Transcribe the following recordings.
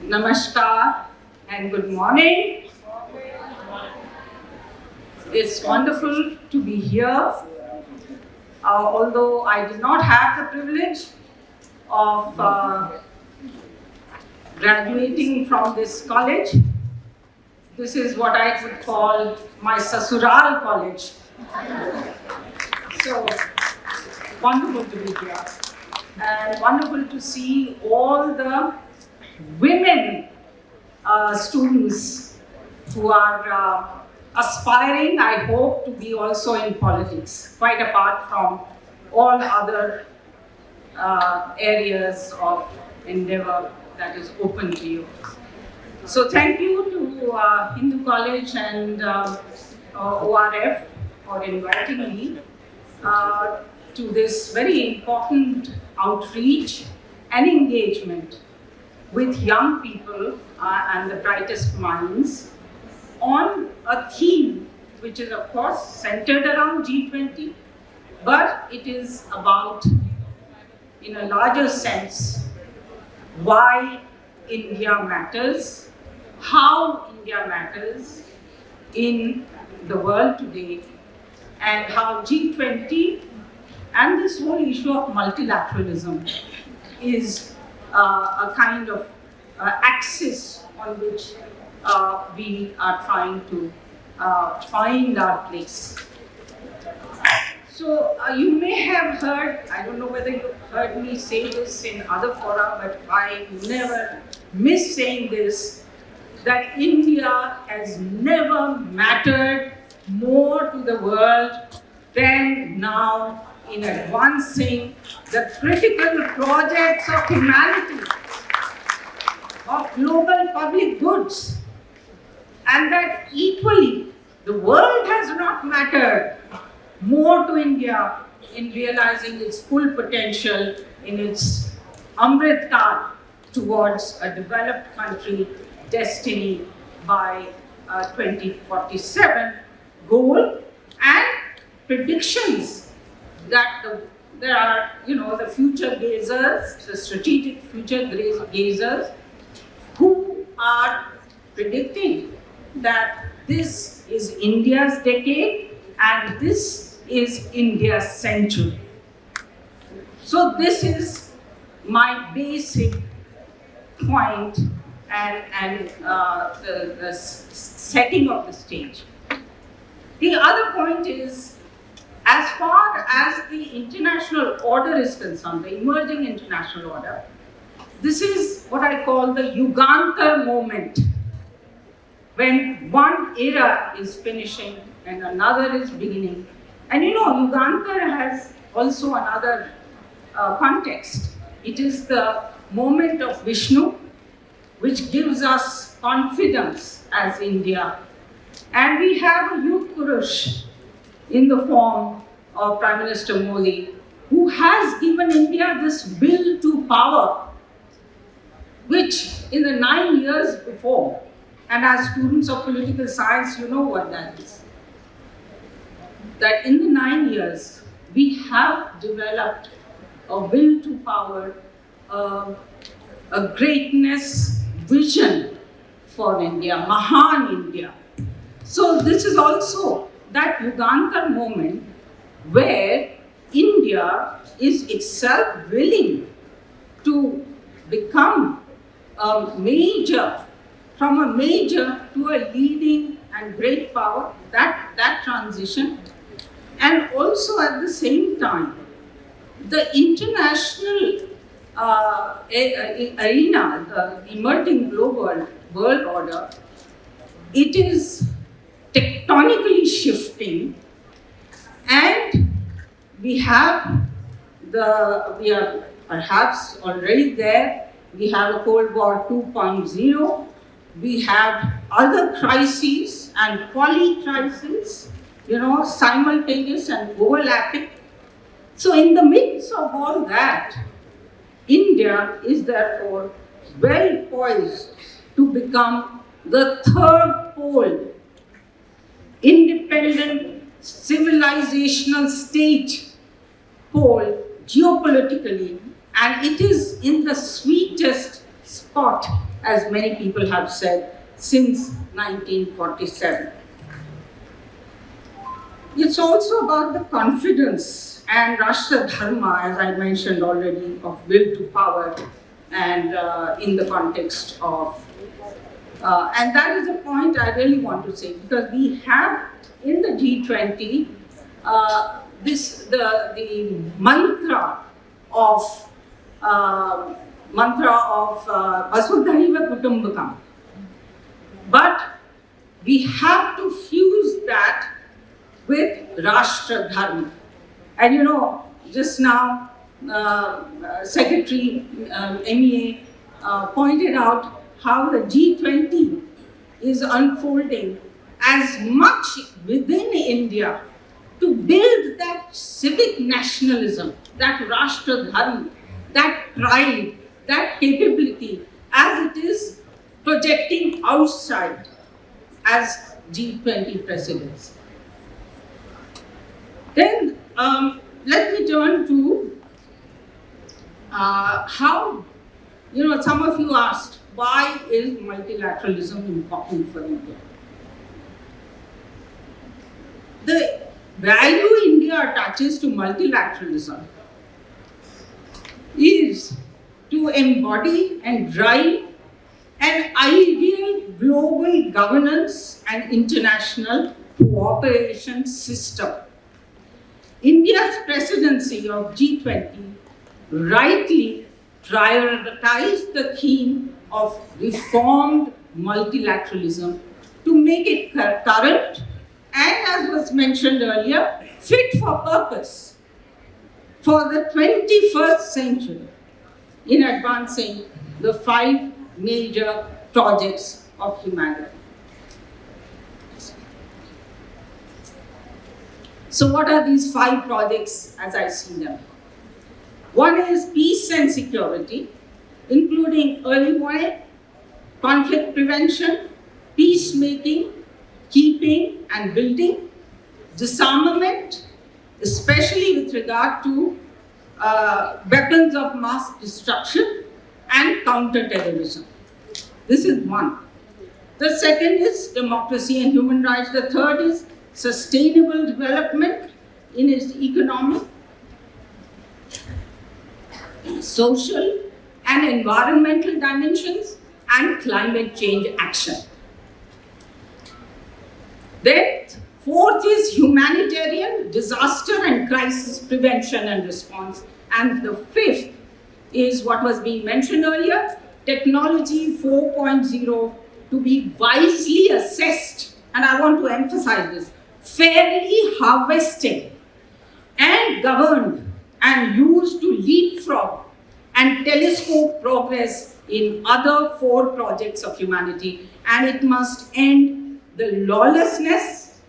Namaskar and good morning. It's wonderful to be here. Although I did not have the privilege of graduating from this college, this is what I could call my Sasural college. So, wonderful to be here. And wonderful to see all the women students who are aspiring, I hope, to be also in politics, quite apart from all other areas of endeavor that is open to you. So thank you to Hindu College and ORF for inviting me to this very important outreach and engagement with young people and the brightest minds on a theme which is of course centered around G20, but it is about, in a larger sense, why India matters, how India matters in the world today, and how G20 and this whole issue of multilateralism is a kind of axis on which we are trying to find our place. So you may have heard, I don't know whether you've heard me say this in other fora, but I never miss saying this, that India has never mattered more to the world than now in advancing the critical projects of humanity, of global public goods, and that equally the world has not mattered more to India in realizing its full potential in its Amrit Kaal towards a developed country destiny by 2047 goal and predictions that there are, the future gazers, the strategic future gazers, who are predicting that this is India's decade and this is India's century. So this is my basic point and the setting of the stage. The other point is, as far as the international order is concerned, the emerging international order, this is what I call the Yugantar moment, when one era is finishing and another is beginning. And Yugantar has also another context. It is the moment of Vishnu, which gives us confidence as India. And we have a youth Purush in the form of Prime Minister Modi, who has given India this will to power, which in the 9 years before, and as students of political science, you know what that is. That in the 9 years, we have developed a will to power, a greatness vision for India, Mahan India. So this is also that Yugantar moment where India is itself willing to become a major, from a major to a leading and great power, that transition. And also at the same time, the international arena, the emerging global world order, it is tectonically shifting, and we are perhaps already there. We have a Cold War 2.0. We have other crises and polycrises, simultaneous and overlapping. So in the midst of all that, India is therefore well poised to become the third pole, independent civilizational state pole geopolitically, and it is in the sweetest spot as many people have said, since 1947. It's also about the confidence and Rashtra Dharma, as I mentioned already, of will to power, and in the context of, and that is a point I really want to say, because we have in the G20 the mantra of Vasudhaiva Kutumbakam. But we have to fuse that with Rashtra Dharma. And you know, just now, Secretary MEA pointed out how the G20 is unfolding as much within India to build that civic nationalism, that Rashtra Dharma, that pride, that capability, as it is projecting outside as G20 presidents. Then let me turn to how, you know, some of you asked, why is multilateralism important for India? The value India attaches to multilateralism is to embody and drive an ideal global governance and international cooperation system. India's presidency of G20 rightly prioritized the theme of reformed multilateralism to make it current and, as was mentioned earlier, fit for purpose for the 21st century in advancing the 5 major projects of humanity. So what are these 5 projects as I see them? One is peace and security, including early warning, conflict prevention, peacemaking, keeping and building, disarmament, especially with regard to weapons of mass destruction, and counter-terrorism. This is one. The second is democracy and human rights. The third is sustainable development in its economic, social and environmental dimensions, and climate change action. Then, fourth is humanitarian, disaster and crisis prevention and response. And the fifth is what was being mentioned earlier, technology 4.0 to be wisely assessed, and I want to emphasize this, fairly harvested and governed and used to leapfrog and telescope progress in other 4 projects of humanity. And it must end the lawlessness,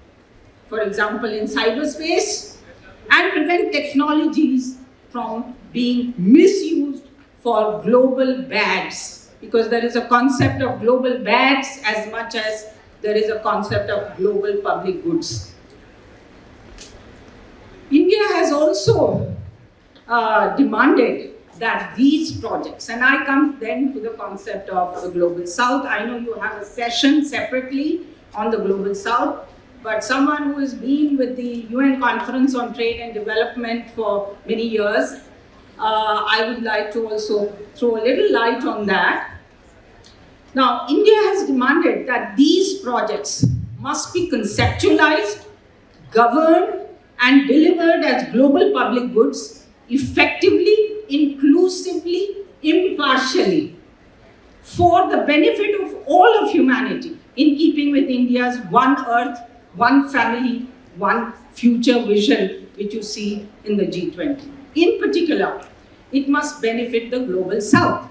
for example in cyberspace, and prevent technologies from being misused for global bads, because there is a concept of global bads as much as there is a concept of global public goods. India has also demanded that these projects, and I come then to the concept of the Global South. I know you have a session separately on the Global South, but someone who has been with the UN Conference on Trade and Development for many years, I would like to also throw a little light on that. Now, India has demanded that these projects must be conceptualized, governed, and delivered as global public goods effectively, inclusively, impartially, for the benefit of all of humanity, in keeping with India's one earth, one family, one future vision, which you see in the G20. In particular, it must benefit the Global South,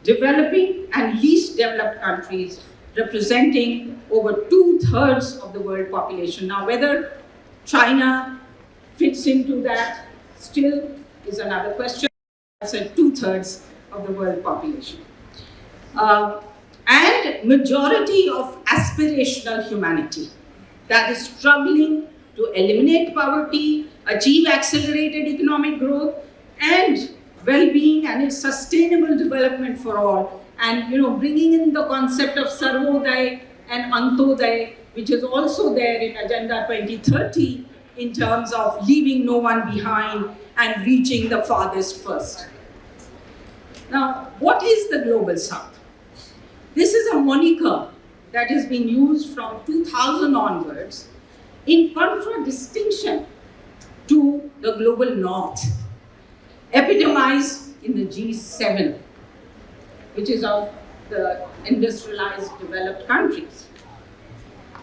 developing and least developed countries representing over 2/3 of the world population. Now, whether China fits into that still is another question. I said 2/3 of the world population. And majority of aspirational humanity that is struggling to eliminate poverty, achieve accelerated economic growth and well-being and its sustainable development for all, and bringing in the concept of Sarvodaya and Antodaya, which is also there in Agenda 2030 in terms of leaving no one behind and reaching the farthest first. Now, what is the Global South? This is a moniker that has been used from 2000 onwards in contradistinction to the Global North, epitomized in the G7, which is of the industrialized developed countries.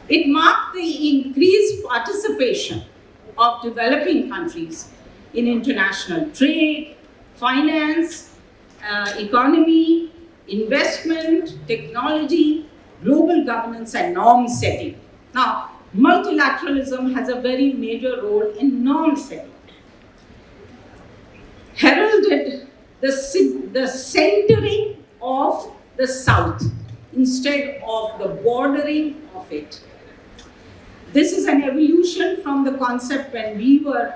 It marked the increased participation of developing countries in international trade, finance, economy, investment, technology, global governance, and norm setting. Now, multilateralism has a very major role in norm setting. Heralded the centering of the South instead of the bordering of it. This is an evolution from the concept when we were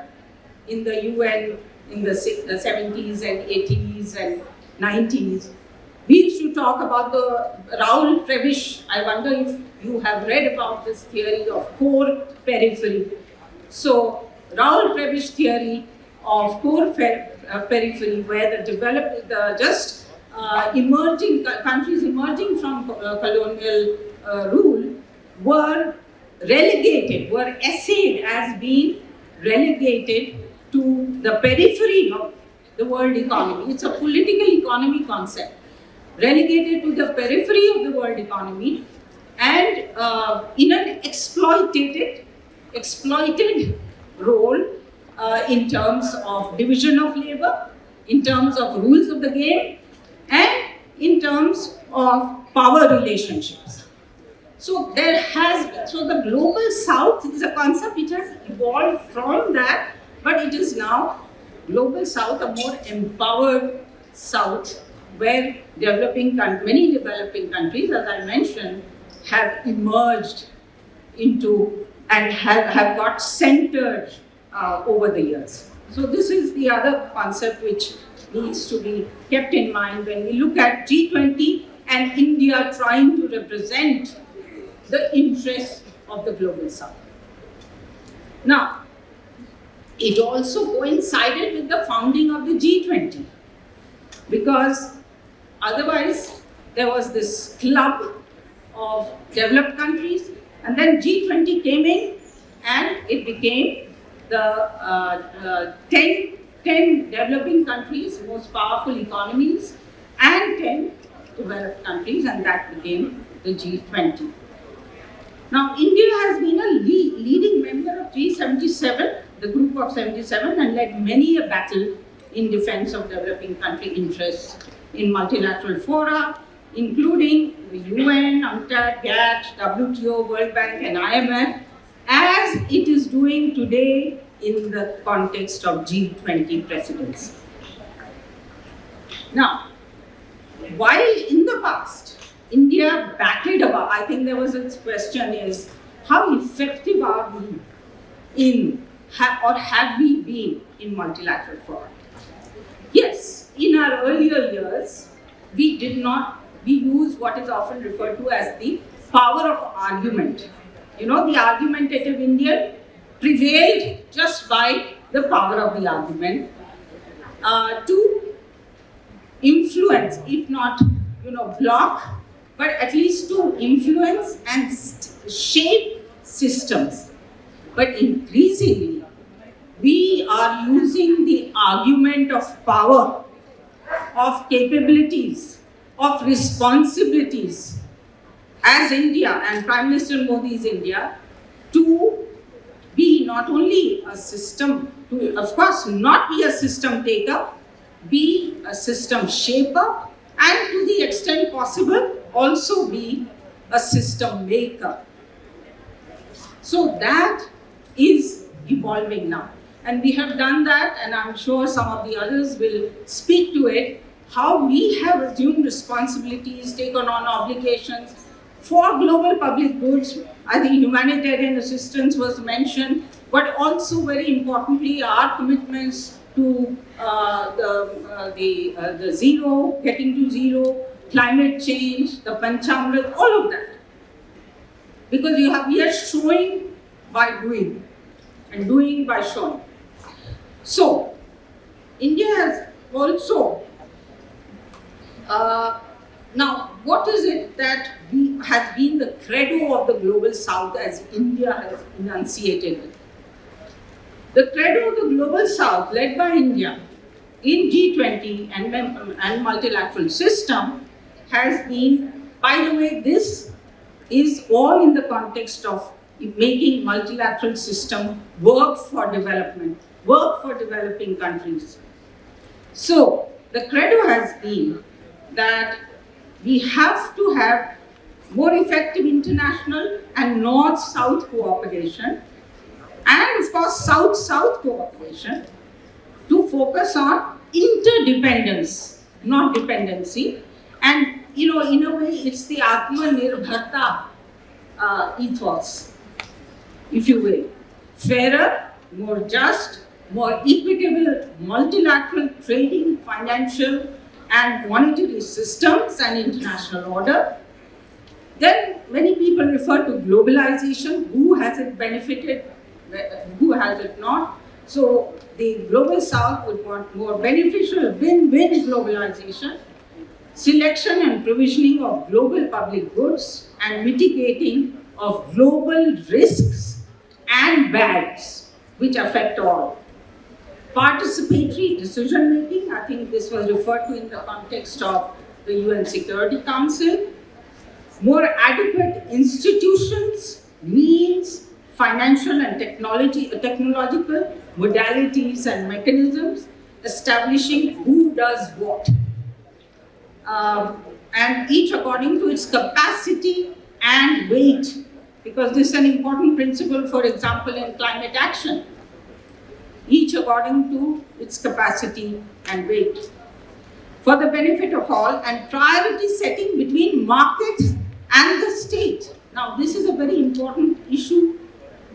in the UN in the 70s and 80s and 90s. We used to talk about the Raoul Prebisch. I wonder if you have read about this theory of core periphery. So, Raoul Prebisch theory of core periphery, where emerging countries emerging from colonial rule were essayed as being relegated to the periphery of the world economy. It's a political economy concept. Relegated to the periphery of the world economy and in an exploited role in terms of division of labor, in terms of rules of the game, and in terms of power relationships. So the Global South is a concept which has evolved from that, but it is now Global South, a more empowered South, where many developing countries, as I mentioned, have emerged into and have got centered over the years. So this is the other concept which needs to be kept in mind when we look at G20 and India trying to represent the interests of the Global South. Now, it also coincided with the founding of the G20, because otherwise there was this club of developed countries, and then G20 came in and it became the 10 developing countries, most powerful economies, and 10 developed countries, and that became the G20. Now, India has been a leading member of G77, the group of 77, and led many a battle in defense of developing country interests in multilateral fora, including the UN, UNCTAD, GATT, WTO, World Bank, and IMF, as it is doing today in the context of G20 presidency. Now, while in the past, India batted about, I think there was its question is, how effective are we in, or have we been in multilateral fora? Yes, in our earlier years, we used what is often referred to as the power of argument. The argumentative Indian prevailed just by the power of the argument to influence, if not, block, but at least to influence and shape systems. But increasingly, we are using the argument of power, of capabilities, of responsibilities as India and Prime Minister Modi's India to be not only a system, to of course not be a system taker, be a system shaper, and to the extent possible also be a system maker. So that is evolving now. And we have done that, and I'm sure some of the others will speak to it, how we have assumed responsibilities, taken on obligations for global public goods. I think humanitarian assistance was mentioned, but also very importantly, our commitments to the zero, getting to zero, climate change, the Panchamrit, all of that. Because we are showing by doing, and doing by showing. So, India has also, now what is it that has been the credo of the global south as India has enunciated it? The credo of the global south led by India in G20 and multilateral system has been, by the way, this is all in the context of making multilateral system work for development, work for developing countries. So, the credo has been that we have to have more effective international and north-south cooperation, and of course south-south cooperation, to focus on interdependence, not dependency. And in a way, it's the Atmanirbharta ethos, if you will. Fairer, more just, more equitable multilateral trading, financial and monetary systems and international order. Then many people refer to globalization. Who has it benefited? Who has it not? So the global south would want more beneficial win-win globalization, selection and provisioning of global public goods, and mitigating of global risks and bads which affect all. Participatory decision making, I think this was referred to in the context of the UN Security Council. More adequate institutions, means, financial and technological modalities and mechanisms, establishing who does what. And each according to its capacity and weight, because this is an important principle, for example, in climate action. Each according to its capacity and weight. For the benefit of all, and priority setting between markets and the state. Now, this is a very important issue,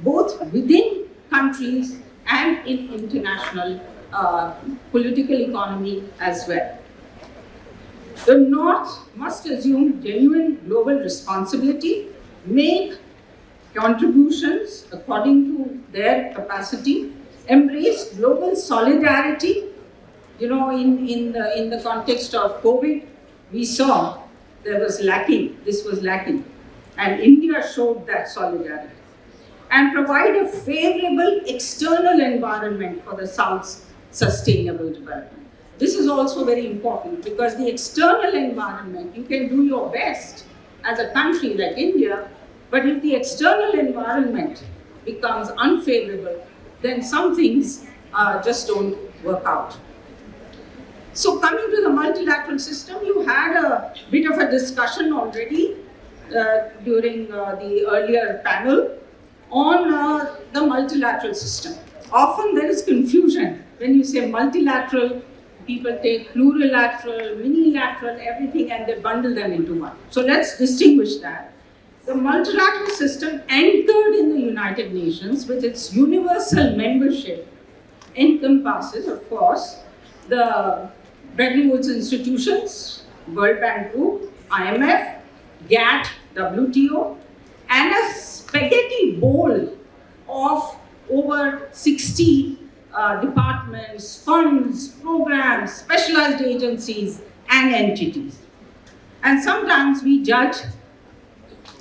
both within countries and in international political economy as well. The North must assume genuine global responsibility, make contributions according to their capacity, embrace global solidarity. In the context of COVID, we saw this was lacking, and India showed that solidarity. And provide a favorable external environment for the South's sustainable development. This is also very important, because the external environment, you can do your best as a country like India, but if the external environment becomes unfavorable, then some things just don't work out. So coming to the multilateral system, you had a bit of a discussion already during the earlier panel on the multilateral system. Often there is confusion. When you say multilateral, people take plurilateral, minilateral, everything, and they bundle them into one. So let's distinguish that. The multilateral system, anchored in the United Nations with its universal membership, encompasses, of course, the Bretton Woods institutions, World Bank Group, IMF, GATT, WTO, and a spaghetti bowl of over 60 departments, funds, programs, specialized agencies, and entities. And sometimes we judge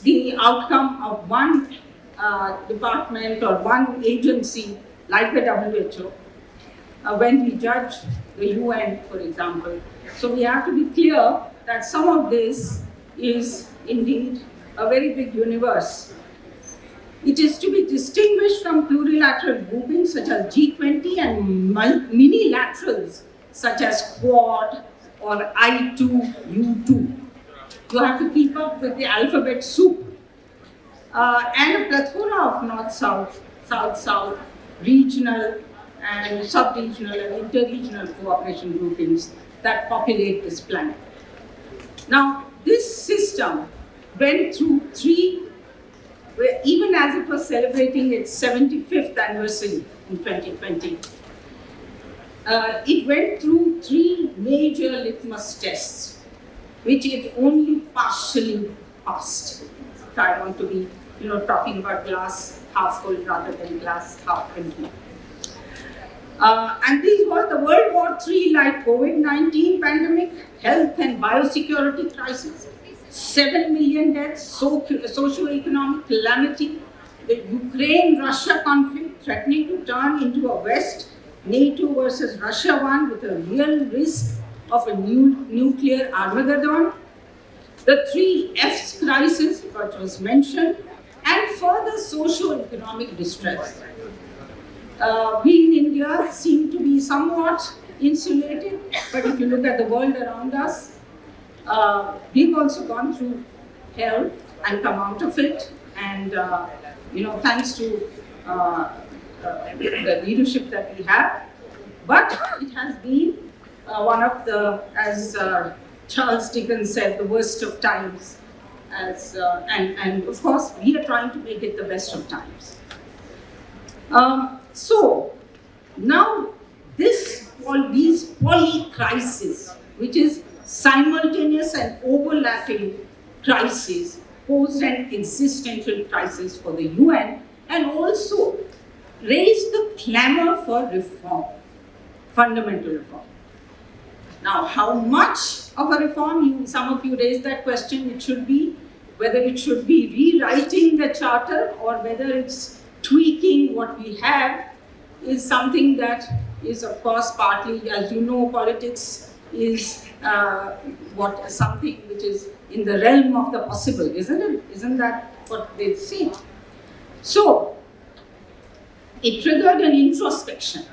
the outcome of one department or one agency, like the WHO, when we judge the UN, for example. So we have to be clear that some of this is indeed a very big universe. It is to be distinguished from plurilateral groupings such as G20 and minilaterals such as Quad or I2U2. You have to keep up with the alphabet soup. And a plethora of North-South, South-South, regional and sub-regional and inter-regional cooperation groupings that populate this planet. Now, this system went through even as it was celebrating its 75th anniversary in 2020, it went through 3 major litmus tests. which if only partially passed. If I want to be, talking about glass half full rather than glass half empty. And these were the World War III, like COVID-19 pandemic, health and biosecurity crisis, 7 million deaths, socio-economic calamity, the Ukraine-Russia conflict threatening to turn into a West NATO versus Russia one with a real risk of a new nuclear Armageddon, the 3 F's crisis, which was mentioned, and further socio-economic distress. We in India seem to be somewhat insulated, but if you look at the world around us, we've also gone through hell and come out of it, and thanks to the leadership that we have. But it has been one of the, as Charles Dickens said, the worst of times. And of course, we are trying to make it the best of times. So now these polycrises, which is simultaneous and overlapping crises, posed an existential crisis for the UN and also raised the clamor for reform, fundamental reform. Now, how much of a reform? Some of you raised that question. It should be whether it should be rewriting the charter or whether it's tweaking what we have, is something that is, of course, partly, as you know, politics is something which is in the realm of the possible, isn't it? Isn't that what they say? So, it triggered an introspection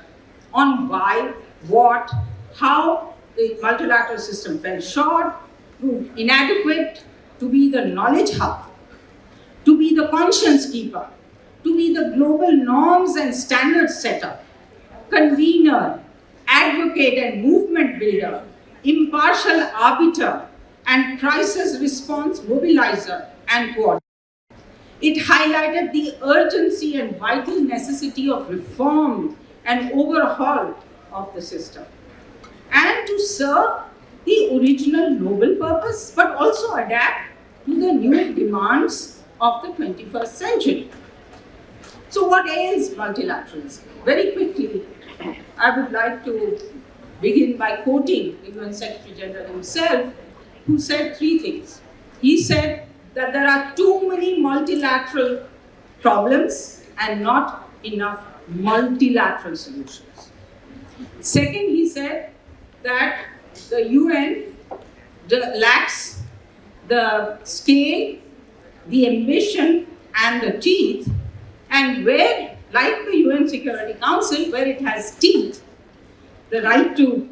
on why, what, how the multilateral system fell short, proved inadequate to be the knowledge hub, to be the conscience keeper, to be the global norms and standards setter, convener, advocate and movement builder, impartial arbiter, and crisis response mobilizer and coordinator. It highlighted the urgency and vital necessity of reform and overhaul of the system, and to serve the original noble purpose, but also adapt to the new demands of the 21st century. So what is multilateralism? Very quickly, I would like to begin by quoting the UN Secretary General himself, who said 3 things. He said that there are too many multilateral problems and not enough multilateral solutions. Second, he said that the UN lacks the scale, the ambition, and the teeth, and where, like the UN Security Council, where it has teeth, the right to,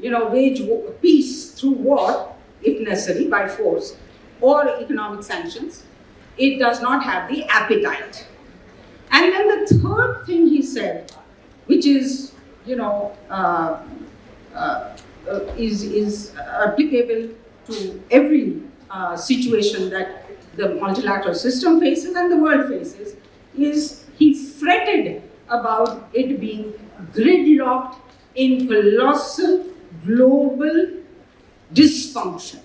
wage peace through war, if necessary, by force, or economic sanctions, it does not have the appetite. And then the third thing he said, which is, is applicable to every situation that the multilateral system faces and the world faces, is he fretted about it being gridlocked in colossal global dysfunction.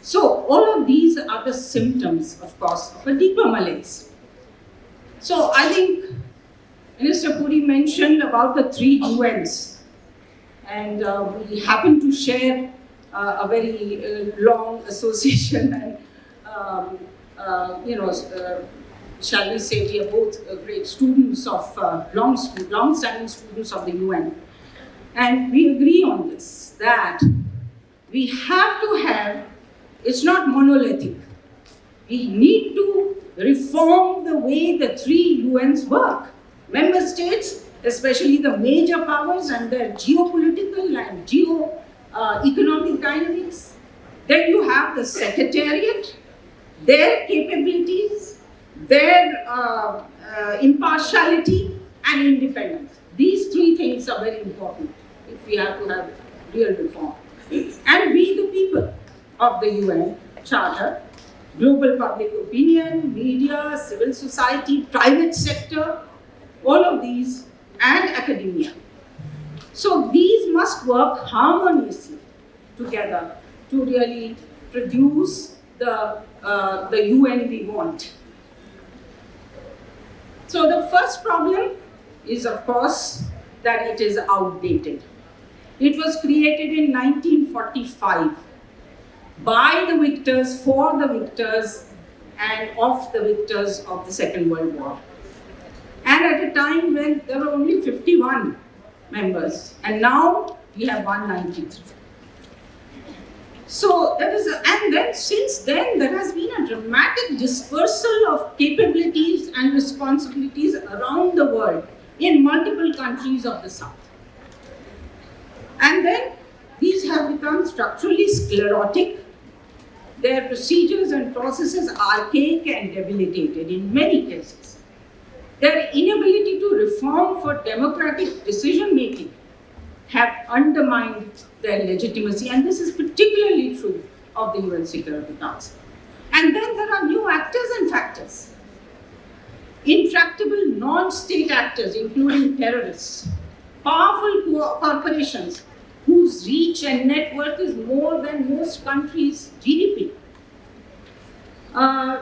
So all of these are the symptoms, of course, of a deeper malaise. So I think Minister Puri mentioned about the 3 UNs, and we happen to share a very long association, and shall we say, we are both great students of, long-standing students of the UN. And we agree on this, that we have to have, it's not monolithic. We need to reform the way the 3 UNs work. Member states, especially the major powers and their geopolitical and geo-economic dynamics. Then you have the Secretariat, their capabilities, their impartiality and independence. These 3 things are very important if we have to have real reform. And we, the people of the UN Charter, global public opinion, media, civil society, private sector, all of these, and academia. So these must work harmoniously together to really produce the UN we want. So the first problem is, of course, that it is outdated. It was created in 1945 by the victors, for the victors, and of the victors of the Second World War. And at a time when there were only 51 members, and now we have 193. So there is, and then since then there has been a dramatic dispersal of capabilities and responsibilities around the world in multiple countries of the South. And then these have become structurally sclerotic. Their procedures and processes are archaic and debilitated in many cases. Their inability to reform for democratic decision making have undermined their legitimacy, and this is particularly true of the UN Security Council. And then there are new actors and factors. Intractable non-state actors, including terrorists, powerful corporations whose reach and net worth is more than most countries' GDP.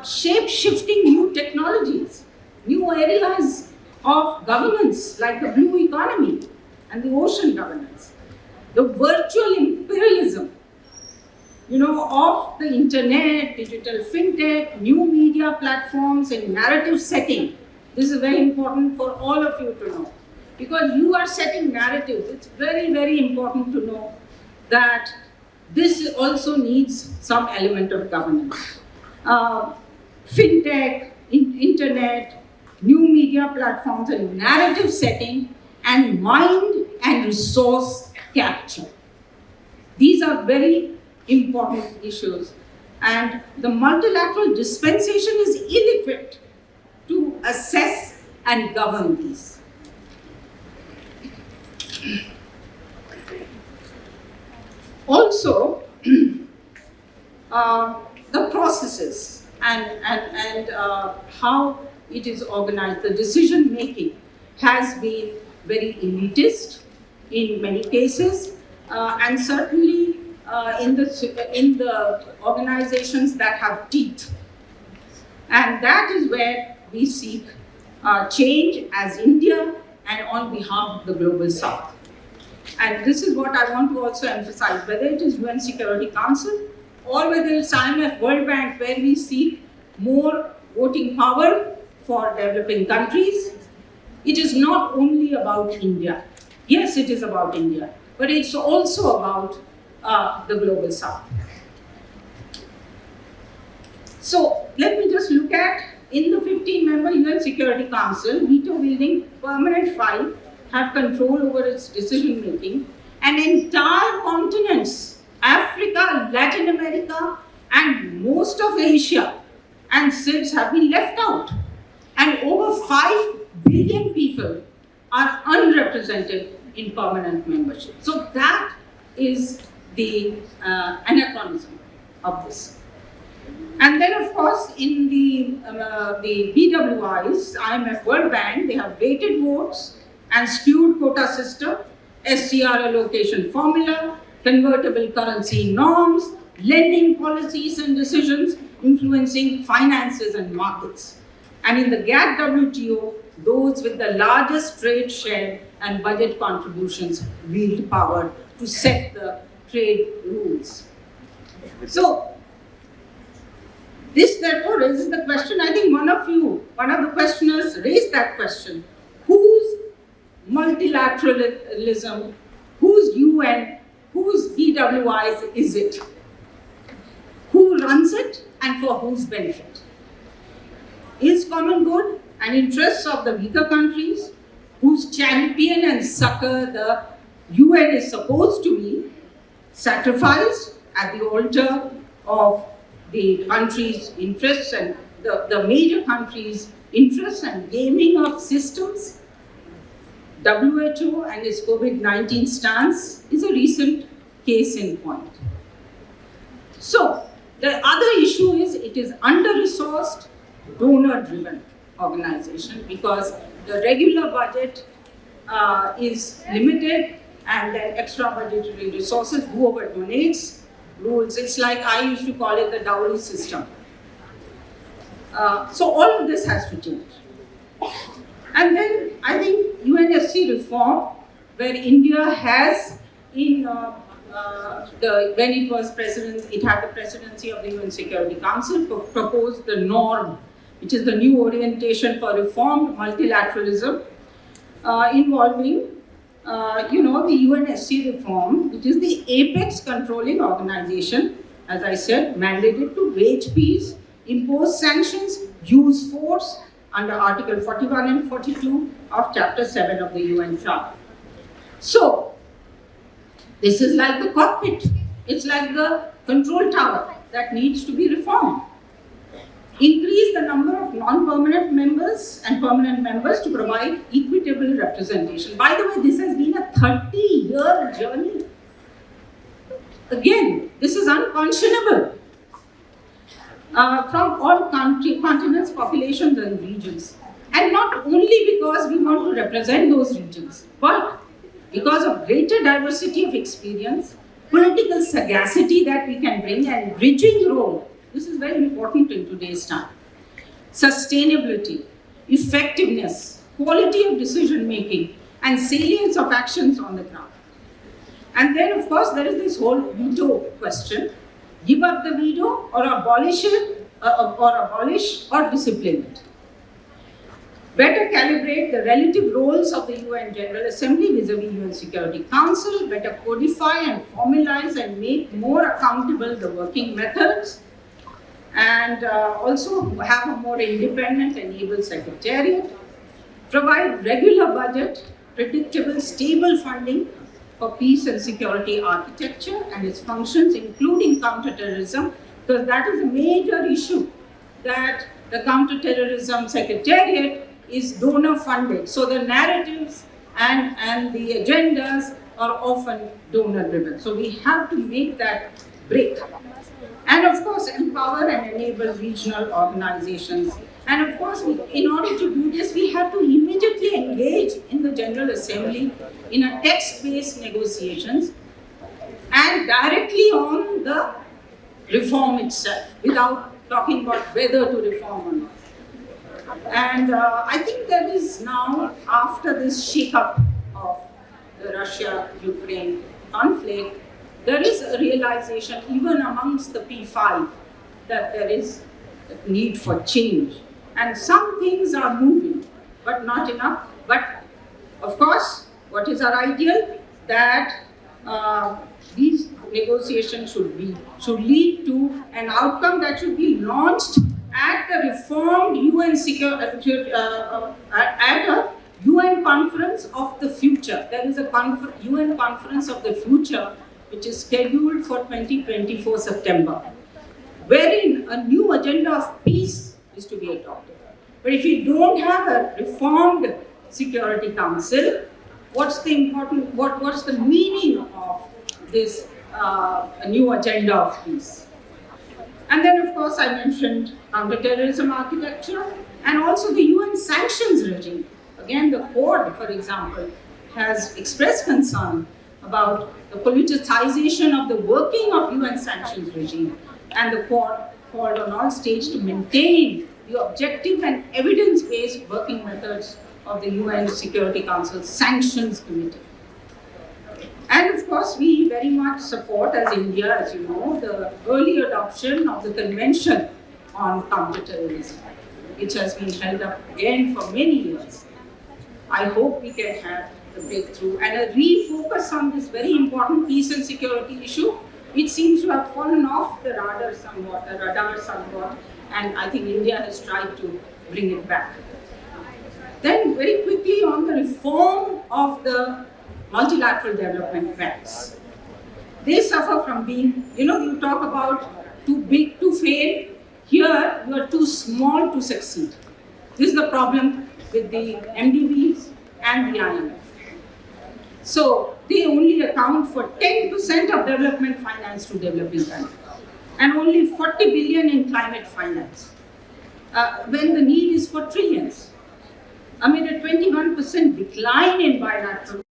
Shape-shifting new technologies, new areas of governance like the blue economy and the ocean governance. The virtual imperialism, of the internet, digital fintech, new media platforms and narrative setting. This is very important for all of you to know. Because you are setting narratives, it's very, very important to know that this also needs some element of governance. Fintech, internet, new media platforms and narrative setting, and mind and resource capture. These are very important issues, and the multilateral dispensation is ill-equipped to assess and govern these. Also, the processes and how it is organized, the decision making has been very elitist in many cases, and certainly in the organizations that have teeth. And that is where we seek change as India and on behalf of the global South. And this is what I want to also emphasize, whether it is UN Security Council or whether it's IMF World Bank, where we seek more voting power for developing countries. It is not only about India. Yes, it is about India, but it's also about the global South. So let me just look at, in the 15-member UN Security Council, veto-wielding permanent 5 have control over its decision-making, and entire continents, Africa, Latin America, and most of Asia and SIDS have been left out. And over 5 billion people are unrepresented in permanent membership. So that is the anachronism of this. And then, of course, in the BWIs, IMF World Bank, they have weighted votes and skewed quota system, SDR allocation formula, convertible currency norms, lending policies and decisions influencing finances and markets. And in the GATT WTO, those with the largest trade share and budget contributions wield power to set the trade rules. So, this therefore raises the question, I think one of the questioners raised that question. Whose multilateralism, whose UN, whose BWIs is it? Who runs it and for whose benefit? Is common good and interests of the weaker countries, whose champion and succor the UN is supposed to be, sacrificed at the altar of the country's interests and the major countries' interests and gaming of systems? WHO and its COVID-19 stance is a recent case in point. So, the other issue is it is under-resourced, donor-driven organization because the regular budget is limited and then extra budgetary resources, whoever donates rules. It's like I used to call it the dowry system. So all of this has to change. And then I think UNSC reform, where India has in when it was president, it had the presidency of the UN Security Council, proposed the norm, which is the new orientation for reformed multilateralism, involving the UNSC reform, which is the apex controlling organization, as I said, mandated to wage peace, impose sanctions, use force under Article 41 and 42 of Chapter 7 of the UN Charter. So, this is like the cockpit. It's like the control tower that needs to be reformed. Increase the number of non-permanent members and permanent members to provide equitable representation. By the way, this has been a 30-year journey. Again, this is unconscionable. From all continents, populations and regions. And not only because we want to represent those regions, but because of greater diversity of experience, political sagacity that we can bring, and bridging role. This is very important in today's time. Sustainability, effectiveness, quality of decision making, and salience of actions on the ground. And then, of course, there is this whole veto question. Give up the veto or abolish it, or discipline it. Better calibrate the relative roles of the UN General Assembly vis-a-vis UN Security Council, better codify and formalize and make more accountable the working methods, and also have a more independent and able secretariat, provide regular budget, predictable, stable funding for peace and security architecture and its functions, including counterterrorism, because that is a major issue, that the counterterrorism secretariat is donor funded. So the narratives and the agendas are often donor driven. So we have to make that break. And of course, empower and enable regional organizations. And of course, in order to do this, we have to immediately engage in the General Assembly in a text-based negotiations and directly on the reform itself, without talking about whether to reform or not. And I think there is now, after this shake-up of the Russia-Ukraine conflict, there is a realization, even amongst the P5, that there is a need for change. And some things are moving, but not enough. But of course, what is our ideal? That these negotiations should lead to an outcome that should be launched at the reformed UN at a UN conference of the future. There is a UN conference of the future which is scheduled for 2024 September, wherein a new agenda of peace is to be adopted. But if you don't have a reformed Security Council, what's the meaning of this new agenda of peace? And then, of course, I mentioned counterterrorism architecture and also the UN sanctions regime. Again, the court, for example, has expressed concern about the politicization of the working of UN sanctions regime, and the court called on all states to maintain the objective and evidence-based working methods of the UN Security Council Sanctions Committee. And of course, we very much support, as India, as you know, the early adoption of the Convention on Counterterrorism, which has been held up again for many years. I hope we can have a breakthrough and a refocus on this very important peace and security issue, which seems to have fallen off the radar somewhat, and I think India has tried to bring it back. Then very quickly on the reform of the multilateral development banks. They suffer from being, you talk about too big to fail. Here, you are too small to succeed. This is the problem with the MDBs and the IMF. So, they only account for 10% of development finance to developing countries, and only 40 billion in climate finance, when the need is for trillions. Amid a 21% decline in bilateral,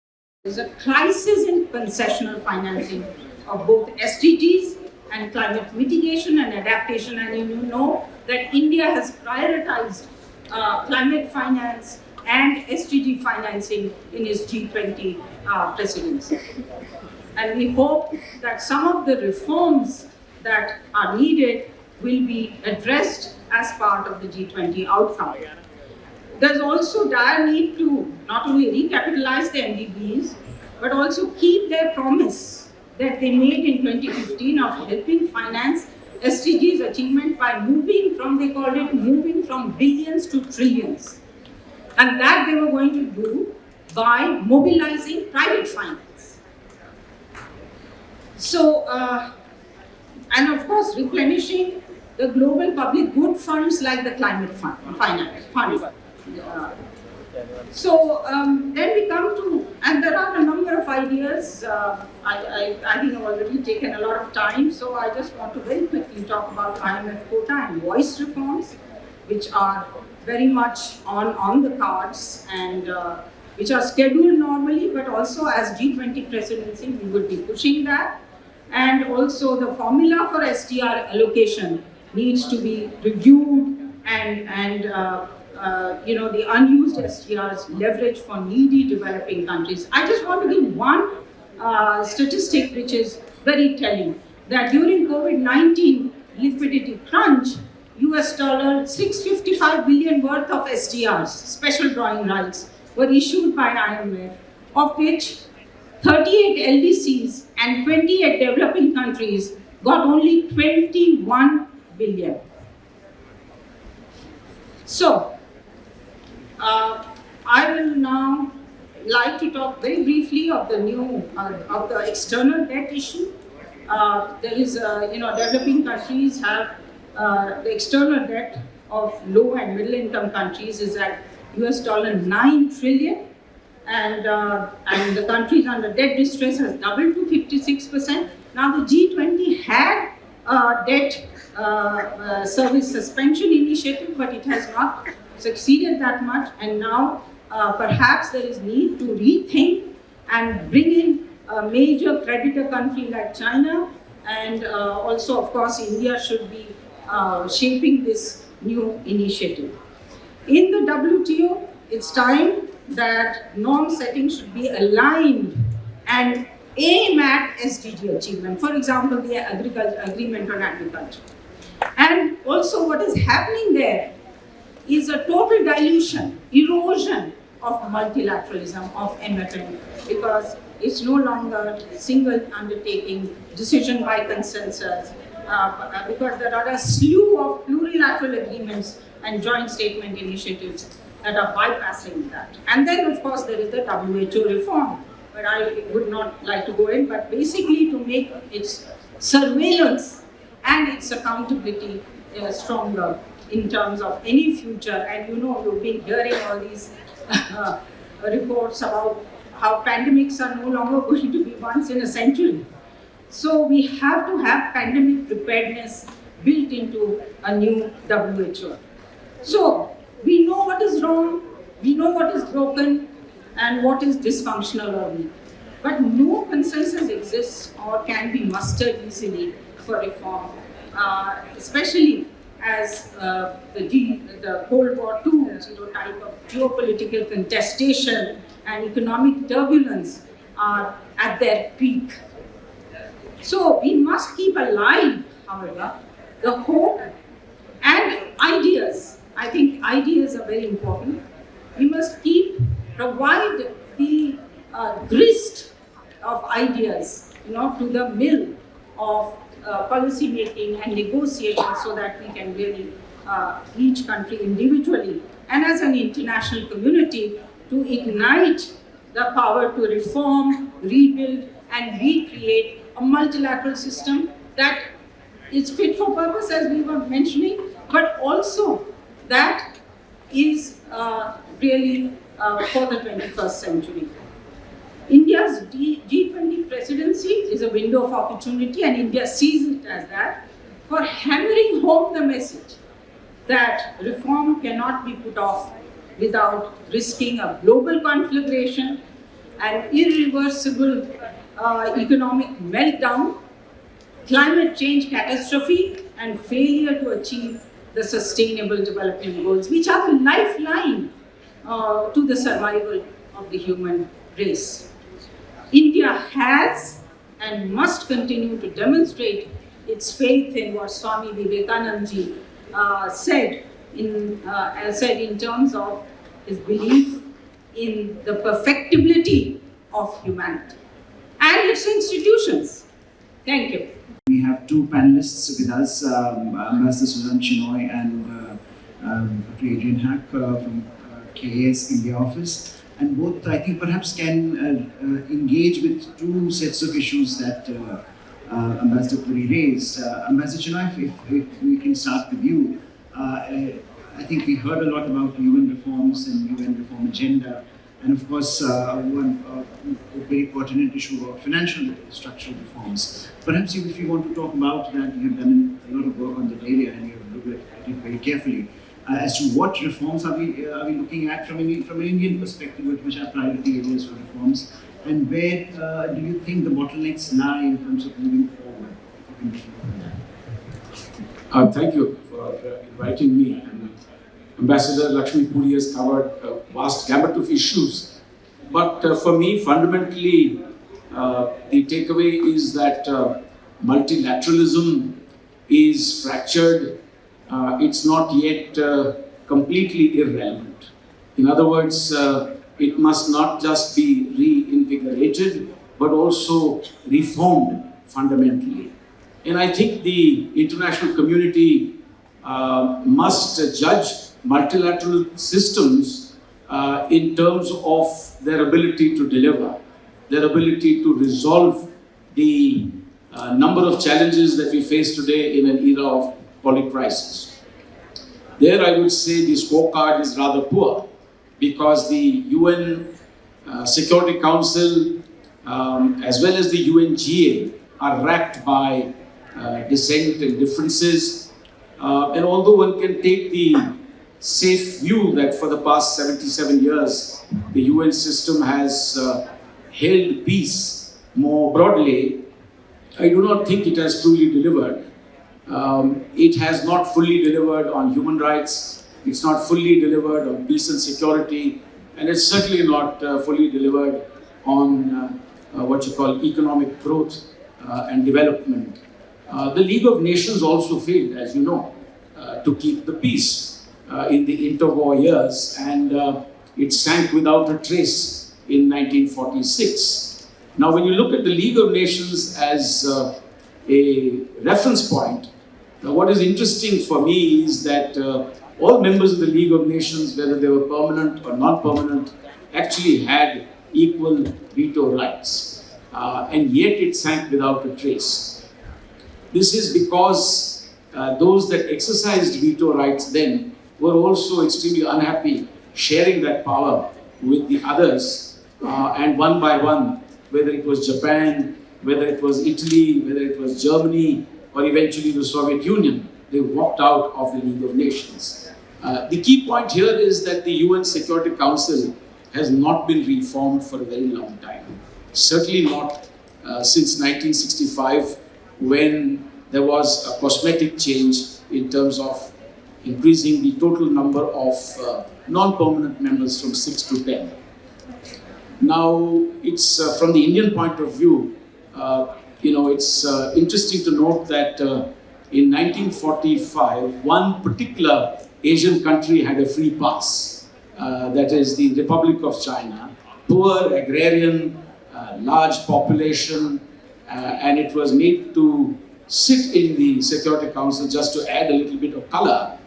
there is a crisis in concessional financing of both SDGs and climate mitigation and adaptation. And you know that India has prioritized climate finance and SDG financing in its G20 presidency. And we hope that some of the reforms that are needed will be addressed as part of the G20 outcome. There's also dire need to not only recapitalize the MDBs, but also keep their promise that they made in 2015 of helping finance SDGs achievement by moving from, they called it, moving from billions to trillions. And that they were going to do by mobilizing private finance. So, and of course, replenishing the global public good funds like the climate fund. Then we come to, and there are a number of ideas. I think I've already taken a lot of time, so I just want to very quickly talk about IMF quota and voice reforms, which are very much on the cards and which are scheduled normally, but also as G20 presidency, we would be pushing that. And also the formula for SDR allocation needs to be reviewed and the unused SDRs leveraged for needy developing countries. I just want to give one statistic which is very telling, that during COVID-19 liquidity crunch, US dollar $655 billion worth of SDRs, special drawing rights, were issued by IMF, of which 38 LDCs and 28 developing countries got only 21 billion. So, I will now like to talk very briefly of the new, of the external debt issue. There is, developing countries have the external debt of low and middle income countries is at US dollar 9 trillion, and the countries under debt distress has doubled to 56%. Now the G20 had debt service suspension initiative, but it has not succeeded that much, and now perhaps there is need to rethink and bring in a major creditor country like China, and also of course India should be shaping this new initiative. In the WTO, it's time that norm setting should be aligned and aim at SDG achievement. For example, the agreement on agriculture. And also what is happening there is a total dilution, erosion of multilateralism, of MFN, because it's no longer single undertaking, decision by consensus, because there are a slew of plurilateral agreements and joint statement initiatives that are bypassing that. And then of course there is the WHO reform, but I would not like to go in, but basically to make its surveillance and its accountability stronger in terms of any future. And you've been hearing all these reports about how pandemics are no longer going to be once in a century. So we have to have pandemic preparedness built into a new WHO. So we know what is wrong, we know what is broken, and what is dysfunctional or weak. But no consensus exists or can be mustered easily for reform, especially as the Cold War II type of geopolitical contestation and economic turbulence are at their peak. So we must keep alive, however, the hope and ideas. I think ideas are very important. We must provide the grist of ideas, to the mill of policy making and negotiation, so that we can really each country individually and as an international community to ignite the power to reform, rebuild, and recreate a multilateral system that is fit for purpose, as we were mentioning, but also that is really for the 21st century. India's G20 presidency is a window of opportunity, and India sees it as that, for hammering home the message that reform cannot be put off without risking a global conflagration, an irreversible economic meltdown, climate change catastrophe, and failure to achieve the sustainable development goals, which are the lifeline to the survival of the human race. India has and must continue to demonstrate its faith in what Swami Vivekananda ji said in terms of his belief in the perfectibility of humanity and its institutions. Thank you. We have two panelists with us, Ambassador Sujan Chinoy and Adrian Haack from KAS India office. And both, I think, perhaps can engage with two sets of issues that Ambassador Puri raised. Ambassador Chinoy, if we can start with you. I think we heard a lot about UN reforms and UN reform agenda. And of course, one very pertinent issue about financial structural reforms. Perhaps if you want to talk about that, you have done a lot of work on that area and you have looked at it very carefully. As to what reforms are we looking at from an Indian perspective, which are priority areas for reforms, and where do you think the bottlenecks lie in terms of moving forward? Thank you for inviting me. And Ambassador Lakshmi Puri has covered a vast gamut of issues. But for me, fundamentally, the takeaway is that multilateralism is fractured. It's not yet completely irrelevant. In other words, it must not just be reinvigorated, but also reformed fundamentally. And I think the international community must judge multilateral systems in terms of their ability to deliver, their ability to resolve the number of challenges that we face today in an era of polycrisis. There I would say the scorecard is rather poor because the UN Security Council as well as the UNGA are racked by dissent and differences. And although one can take the safe view that for the past 77 years, the UN system has held peace more broadly, I do not think it has truly delivered. It has not fully delivered on human rights, it's not fully delivered on peace and security, and it's certainly not fully delivered on what you call economic growth and development. The League of Nations also failed, as you know, to keep the peace in the interwar years, and it sank without a trace in 1946. Now, when you look at the League of Nations as a reference point, what is interesting for me is that all members of the League of Nations, whether they were permanent or non-permanent, actually had equal veto rights, and yet it sank without a trace. This is because those that exercised veto rights then were also extremely unhappy sharing that power with the others, and one by one, whether it was Japan, whether it was Italy, whether it was Germany, or eventually the Soviet Union, they walked out of the League of Nations. The key point here is that the UN Security Council has not been reformed for a very long time. Certainly not since 1965, when there was a cosmetic change in terms of increasing the total number of non-permanent members from 6 to 10. Now, it's from the Indian point of view, it's interesting to note that in 1945, one particular Asian country had a free pass, that is the Republic of China, poor, agrarian, large population, and it was made to sit in the Security Council just to add a little bit of color,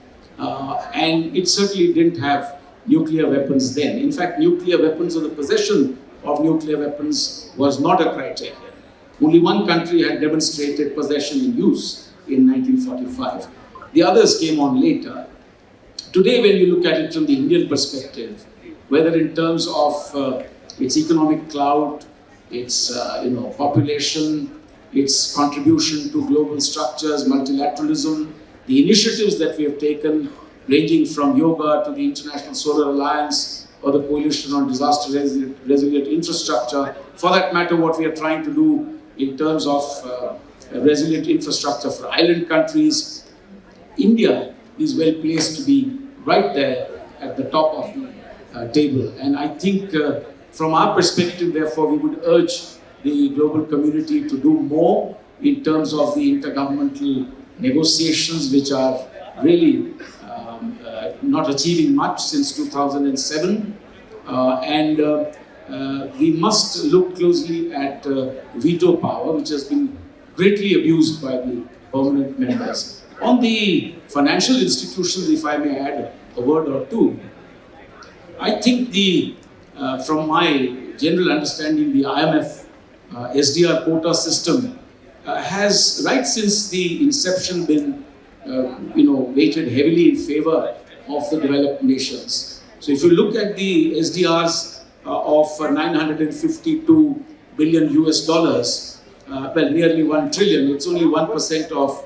and it certainly didn't have nuclear weapons then. In fact, nuclear weapons or the possession of nuclear weapons was not a criterion. Only one country had demonstrated possession and use in 1945. The others came on later. Today, when you look at it from the Indian perspective, whether in terms of its economic clout, its population, its contribution to global structures, multilateralism, the initiatives that we have taken, ranging from yoga to the International Solar Alliance or the Coalition on Disaster Resilient Infrastructure, for that matter, what we are trying to do in terms of resilient infrastructure for island countries. India is well placed to be right there at the top of the table. And I think from our perspective, therefore, we would urge the global community to do more in terms of the intergovernmental negotiations, which are really not achieving much since 2007. We must look closely at veto power, which has been greatly abused by the permanent members. On the financial institutions, if I may add a word or two, I think from my general understanding, the IMF SDR quota system has, right since the inception, been weighted heavily in favor of the developed nations. So if you look at the SDRs of 952 billion US dollars, well, nearly 1 trillion, it's only 1% of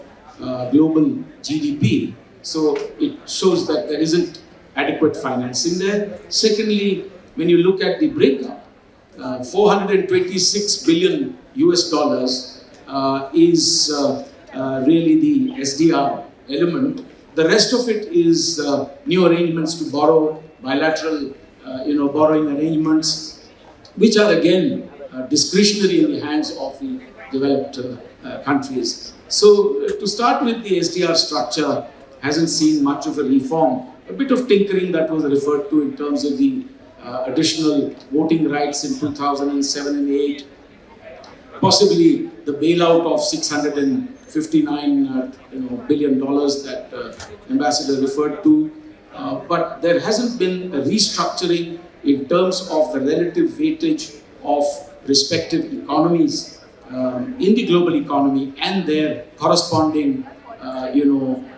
global GDP. So it shows that there isn't adequate financing there. Secondly, when you look at the breakup, 426 billion US dollars is really the SDR element. The rest of it is new arrangements to borrow, bilateral borrowing arrangements, which are again discretionary in the hands of the developed countries. So to start with, the SDR structure hasn't seen much of a reform. A bit of tinkering that was referred to in terms of the additional voting rights in 2007 and 8, possibly the bailout of $659 billion that Ambassador referred to, but there hasn't been a restructuring in terms of the relative weightage of respective economies in the global economy and their corresponding,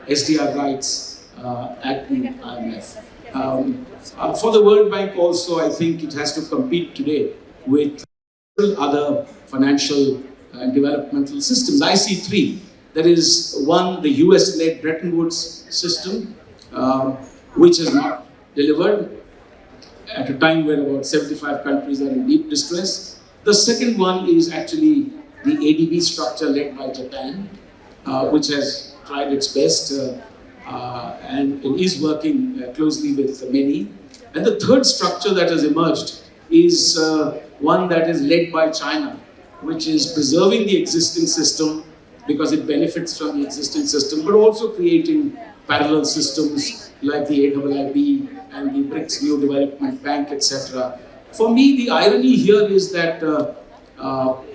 SDR rights at the IMF. For the World Bank also, I think it has to compete today with other financial and developmental systems. I see three. There is one, the US-led Bretton Woods system, which has not delivered at a time where about 75 countries are in deep distress. The second one is actually the ADB structure led by Japan, which has tried its best and is working closely with many. And the third structure that has emerged is one that is led by China, which is preserving the existing system because it benefits from the existing system, but also creating parallel systems like the AIIB and the BRICS New Development Bank, etc. For me, the irony here is that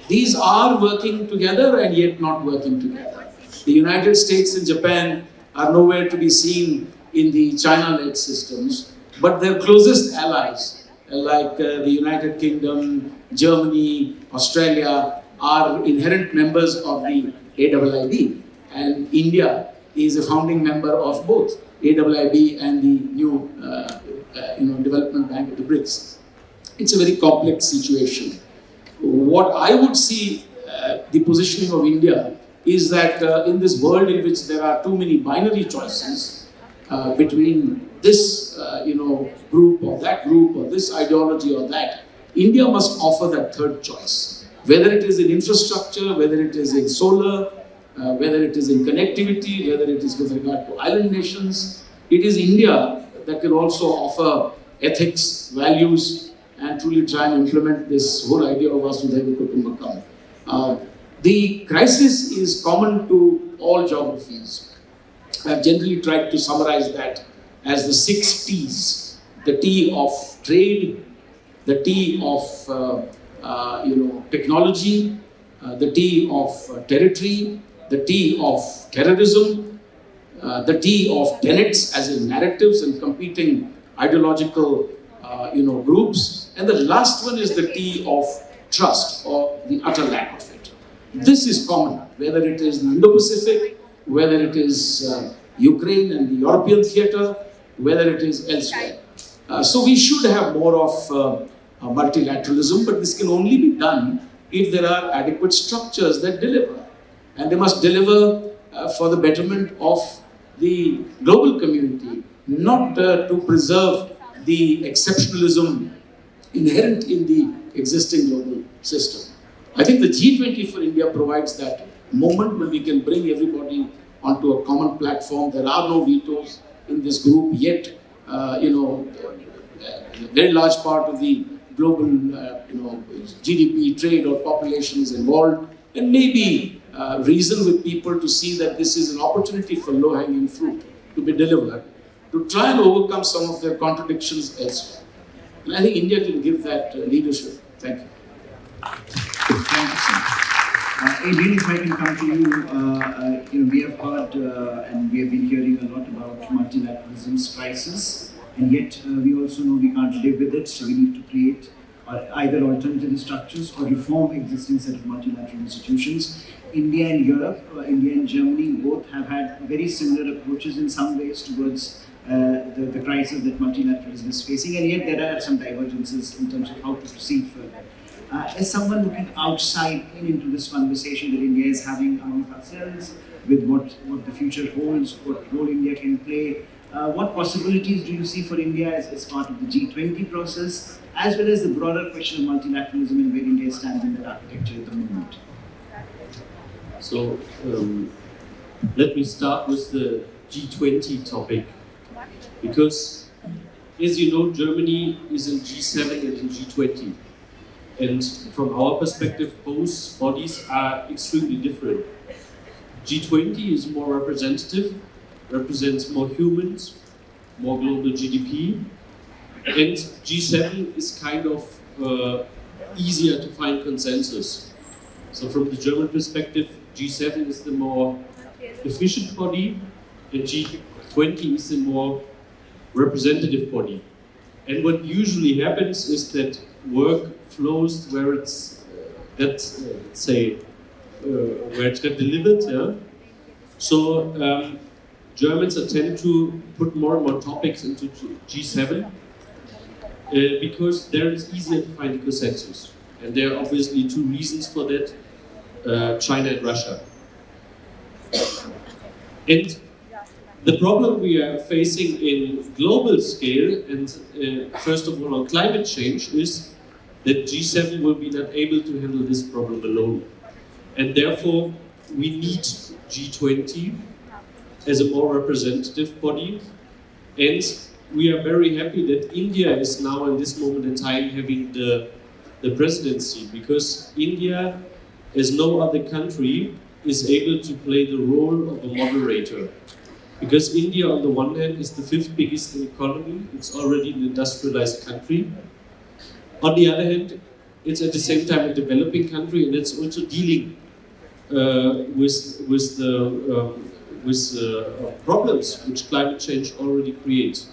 these are working together and yet not working together. The United States and Japan are nowhere to be seen in the China-led systems, but their closest allies, like the United Kingdom, Germany, Australia, are inherent members of the AIIB, and India is a founding member of both AIIB and the new development bank of the BRICS. It's a very complex situation. What I would see the positioning of India is that in this world in which there are too many binary choices between this group or that group or this ideology or that, India must offer that third choice. Whether it is in infrastructure, whether it is in solar, whether it is in connectivity, whether it is with regard to island nations, it is India that can also offer ethics, values, and truly try and implement this whole idea of Vasudhaiva Kutumbakam. The crisis is common to all geographies. I've generally tried to summarize that as the 6 T's. The T of trade, the T of technology, the T of territory, the T of terrorism, the T of tenets as in narratives and competing ideological groups, and the last one is the T of trust or the utter lack of it. This is common, whether it is the Indo-Pacific, whether it is Ukraine and the European theatre, whether it is elsewhere. So we should have more of multilateralism, but this can only be done if there are adequate structures that deliver. And they must deliver for the betterment of the global community, not to preserve the exceptionalism inherent in the existing global system. I think the G20 for India provides that moment when we can bring everybody onto a common platform. There are no vetoes in this group yet. A very large part of the global, GDP, trade or population is involved, and maybe reason with people to see that this is an opportunity for low-hanging fruit to be delivered, to try and overcome some of their contradictions elsewhere. And I think India can give that leadership. Thank you. Thank you, sir. Adrian, if I can come to you, we have heard and we have been hearing a lot about multilateralism's crisis, and yet we also know we can't live with it, so we need to create either alternative structures or reform existing set of multilateral institutions. India and Europe, India and Germany both have had very similar approaches in some ways towards the crisis that multilateralism is facing, and yet there are some divergences in terms of how to proceed further. As someone looking outside into this conversation that India is having among ourselves, with what the future holds, what role India can play, what possibilities do you see for India as part of the G20 process, as well as the broader question of multilateralism and where India stands in that architecture at the moment? So, let me start with the G20 topic, because, as you know, Germany is in G7 and in G20. And from our perspective, both bodies are extremely different. G20 is more representative, represents more humans, more global GDP, and G7 is kind of easier to find consensus. So from the German perspective, G7 is the more efficient body, and G20 is the more representative body. And what usually happens is that work flows where it's where it's got delivered. Yeah. So Germans tend to put more and more topics into G7 because there it's easier to find a consensus, and there are obviously two reasons for that: China and Russia. And the problem we are facing in global scale, and first of all on climate change, is that G7 will be not able to handle this problem alone. And therefore, we need G20 as a more representative body. And we are very happy that India is now, in this moment in time, having the presidency, because India, as no other country, is able to play the role of a moderator. Because India, on the one hand, is the 5th biggest economy, it's already an industrialized country. On the other hand, it's at the same time a developing country, and it's also dealing with problems which climate change already creates.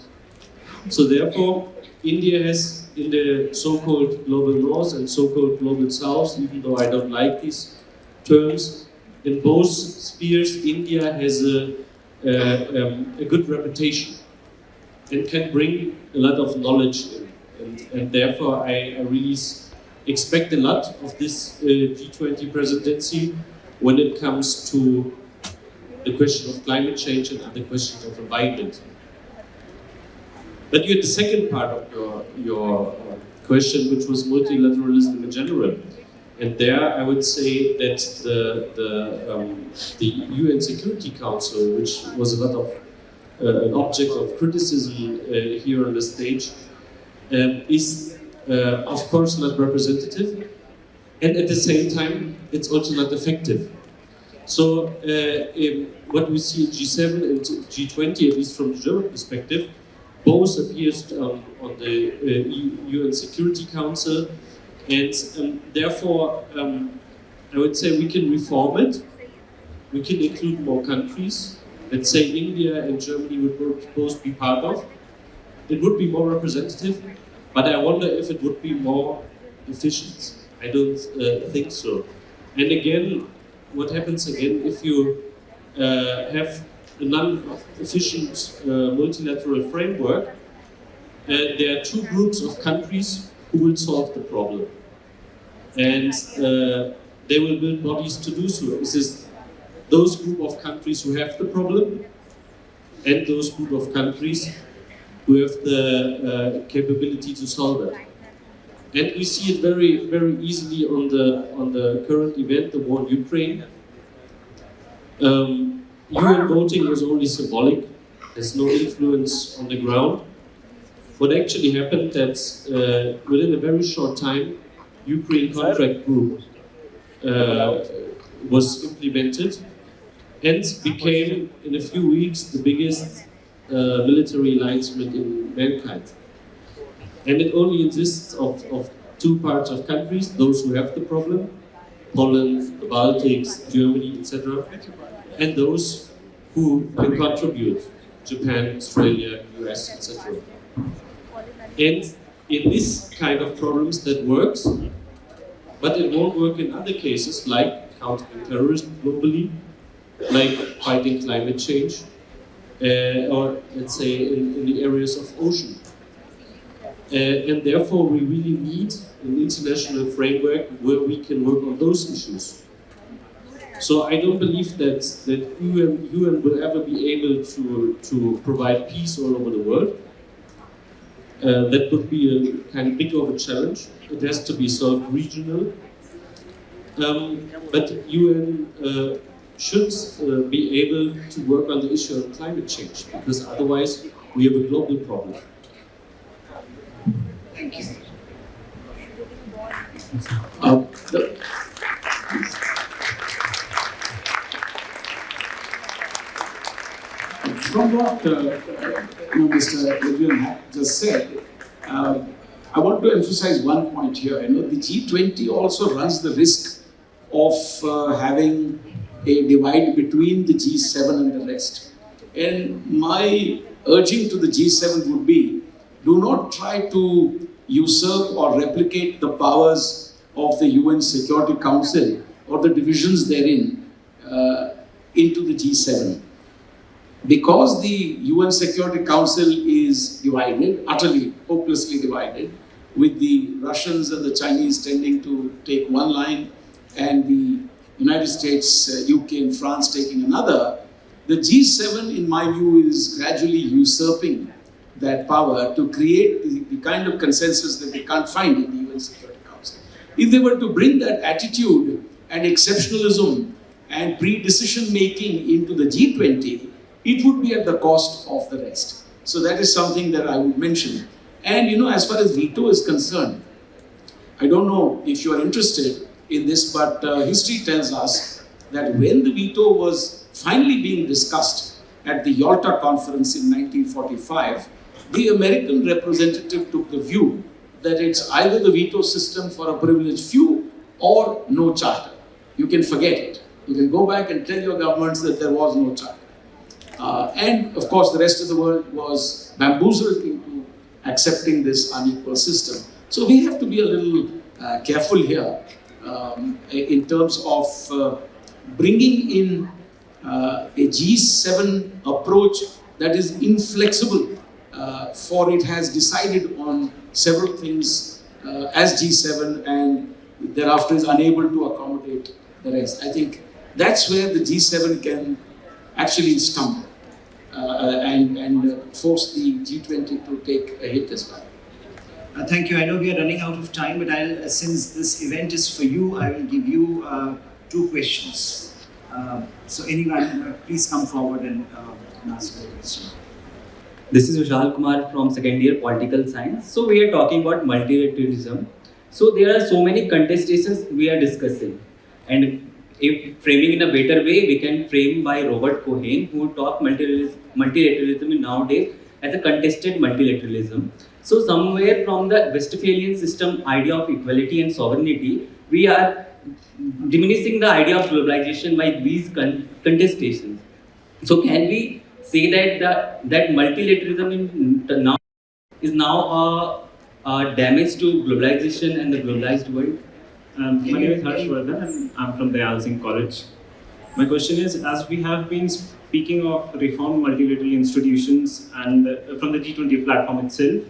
So therefore, India has, in the so-called global north and so-called global south, even though I don't like these terms, in both spheres, India has a good reputation and can bring a lot of knowledge in. And therefore, I really expect a lot of this G20 presidency when it comes to the question of climate change and other questions of environment. But you had the second part of your question, which was multilateralism in general. And there, I would say that the UN Security Council, which was a lot of an object of criticism here on the stage, is of course not representative, and at the same time it's also not effective. So what we see in G7 and G20, at least from the German perspective, both appears on the UN Security Council, and therefore I would say we can reform it, we can include more countries. Let's say India and Germany would both be part of. It would be more representative, but I wonder if it would be more efficient. I don't think so. And again, what happens again if you have a non-efficient multilateral framework? There are two groups of countries who will solve the problem, and they will build bodies to do so. This is those group of countries who have the problem, and those group of countries who have the capability to solve it. And we see it very, very easily on the current event, the war in Ukraine, UN voting was only symbolic, has no influence on the ground. What actually happened that within a very short time, Ukraine contract group was implemented and became, in a few weeks, the biggest military alignment in mankind. And it only consists of two parts of countries, those who have the problem, Poland, the Baltics, Germany, etc., and those who can contribute, Japan, Australia, US, etc. And in this kind of problems that works, but it won't work in other cases like countering terrorism globally, like fighting climate change, or let's say in the areas of ocean. And therefore we really need an international framework where we can work on those issues. So I don't believe that UN will ever be able to provide peace all over the world. That would be a kind of big of a challenge. It has to be solved regional. But UN should be able to work on the issue of climate change, because otherwise we have a global problem. Thank you. From what Mr. Adrian Haack just said, I want to emphasize one point here. The G20 also runs the risk of having a divide between the G7 and the rest. And my urging to the G7 would be, do not try to usurp or replicate the powers of the UN Security Council or the divisions therein into the G7. Because the UN Security Council is divided, utterly, hopelessly divided, with the Russians and the Chinese tending to take one line and the United States, UK and France taking another, the G7, in my view, is gradually usurping that power to create the kind of consensus that they can't find in the UN Security Council. If they were to bring that attitude and exceptionalism and pre-decision making into the G20, it would be at the cost of the rest. So that is something that I would mention. And as far as veto is concerned, I don't know if you are interested in this, but history tells us that when the veto was finally being discussed at the Yalta Conference in 1945, the American representative took the view that it's either the veto system for a privileged few or no charter. You can forget it. You can go back and tell your governments that there was no charter. And of course, the rest of the world was bamboozled into accepting this unequal system. So we have to be a little careful here in terms of bringing in a G7 approach that is inflexible, for it has decided on several things as G7 and thereafter is unable to accommodate the rest. I think that's where the G7 can actually stumble and force the G20 to take a hit as well. Thank you. I know we are running out of time, but since this event is for you, I will give you 2 questions. So anyone, please come forward and ask a question. This is Vishal Kumar from second year Political Science. So we are talking about multilateralism. So there are so many contestations we are discussing. And if framing in a better way, we can frame by Robert Cohen, who taught multilateralism nowadays as a contested multilateralism. So somewhere from the Westphalian system idea of equality and sovereignty, we are diminishing the idea of globalization by these contestations. So can we say that that multilateralism is now a damage to globalization and the globalized world? My name is Harshvardhan and I'm from the Dayal College. My question is, as we have been speaking of reformed multilateral institutions and from the G20 platform itself,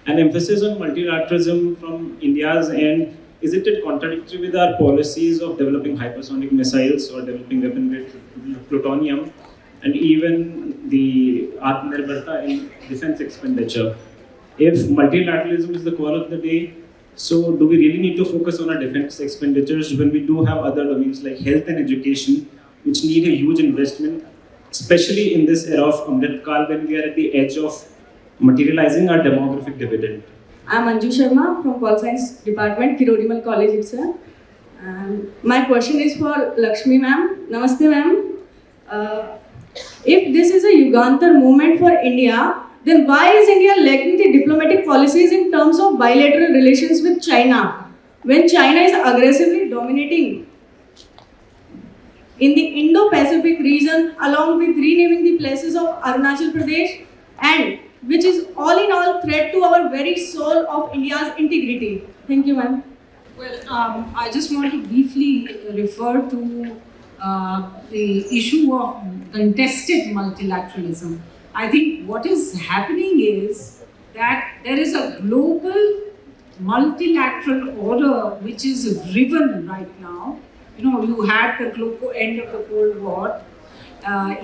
an emphasis on multilateralism from India's end, is it contradictory with our policies of developing hypersonic missiles or developing weapon-grade plutonium, and even the Atmanirbharta in defense expenditure? If multilateralism is the call of the day, so do we really need to focus on our defense expenditures when we do have other domains like health and education which need a huge investment, especially in this era of Amrit Kal when we are at the edge of materializing our demographic dividend? I'm Anju Sharma from Pol Science Department, Kirodimal College itself. My question is for Lakshmi ma'am. Namaste ma'am. If this is a Yugantar moment for India, then why is India lacking the diplomatic policies in terms of bilateral relations with China, when China is aggressively dominating in the Indo-Pacific region, along with renaming the places of Arunachal Pradesh, and which is all in all threat to our very soul of India's integrity? Thank you, ma'am. Well, I just want to briefly refer to the issue of contested multilateralism. I think what is happening is that there is a global multilateral order which is riven right now. You know, you had the end of the Cold War